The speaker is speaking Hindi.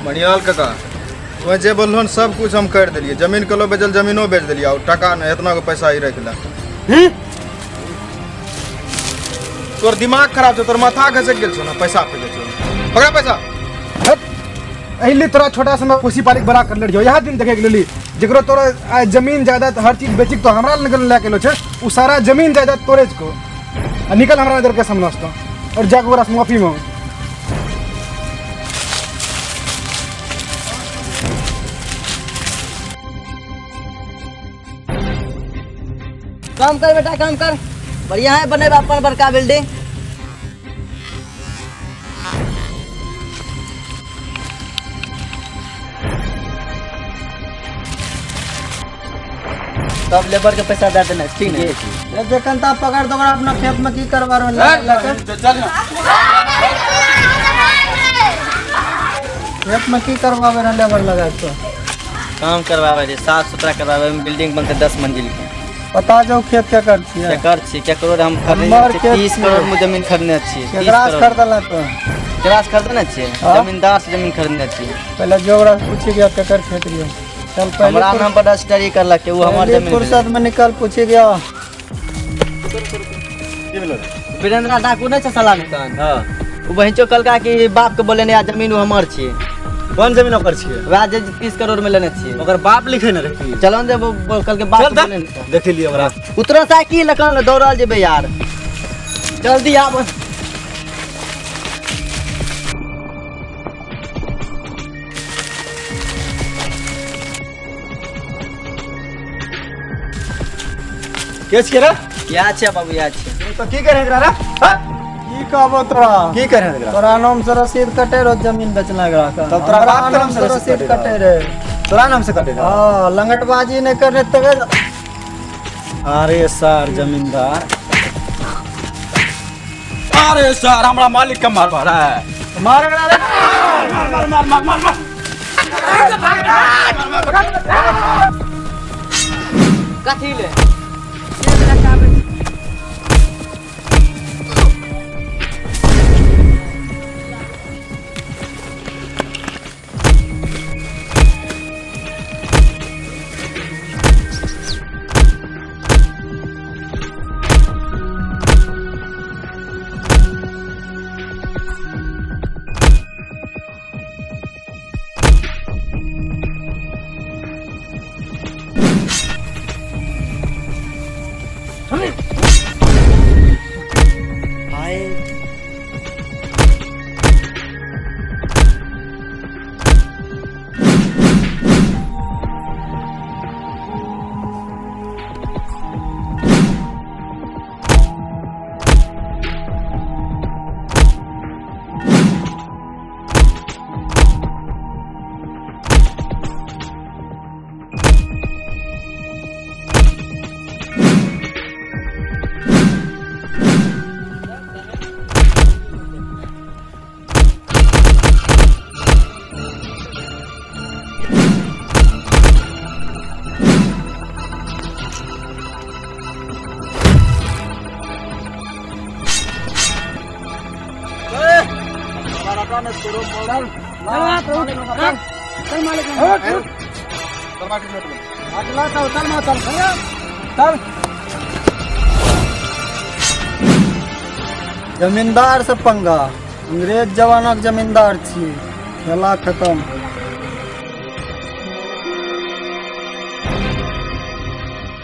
मणियाल काका तो जे बोल सब कुछ हम कर दिलिए। जमीन कलो बेचल जमीनो बेच दिलिए और टका नहीं इतना पैसा ही रख ला। तोर दिमाग खराब छो, तोर माथा घसक गेल छो ना, पैसा पे छो। पकड़ा पैसा। अहिली तोरा छोटा सा खुशी पालिक बड़ा कर लियो। यह दिन देखे गेली जकरो तोरा जमीन जायदाद हर चीज बेची तो हमरा निकल लेके लो छे। उ सारा जमीन जायदाद तोरे को निकल हमरा इधर के सामने से और जाके ओकरा से माफी मांग। काम कर बेटा, काम कर। बढ़िया है बने अपन बड़का बिल्डिंग। सब लेबर के पैसा दे देना, ठीक है? ये देखन ता पकड़ दो अपना खेत में की करवा रहे हो। चल ना खेत में की करवावे रहे लेबर लगा तो काम करवावे रे, साफ सुथरा करवावे। बिल्डिंग बनते 10 मंजिल के। बता जाओ खेत क्या करती है? क्या कर छी, क्या करोड़ हम खरीदने 30 करोड़ में जमीन खरीदने छी। 30 करोड़ खरीदला तो क्लास खरीदने छी। जमींदार से जमीन खरीदने छी। पहले जोगरा पूछी गया केकर खेत रियो। चल पहले हमरा नाम पर रजिस्ट्री करला के वो हमार जमीन फुर्सत में निकल पूछी गया। वीरेंद्र डाकू नहीं छ साला निकन। हां वो बहनचो कलका कि बाप के बोले ने आ जमीन वो हमर छी। कौन जमीन ओकर छिए? राज 30 करोड़ में लेने छी। ओकर बाप लिखे न रखी। चलो दे वो कल के बाप बोले देख लिए हमरा। उतरो साइकिल लकन दौड़ल जेबे यार। जल्दी आब। केस के रे? या छे बाबू, या छे। तो की करे एकरा रे? की कहबो तोरा? की करे एकरा? तोरा नाम से रसीद कटे रो जमीन बेचना गरा का। तब तोरा बाप के नाम से रसीद कटे रे। तोरा नाम से कटे? हां लंगटबाजी नहीं करने तबे। अरे सर जमींदार, अरे सर हमरा मालिक के मार रहा है। मार गड़ा रे। मार कथी ले? जमींदार से पंगा। अंग्रेज जवानक जमींदार छी। खेला खत्म।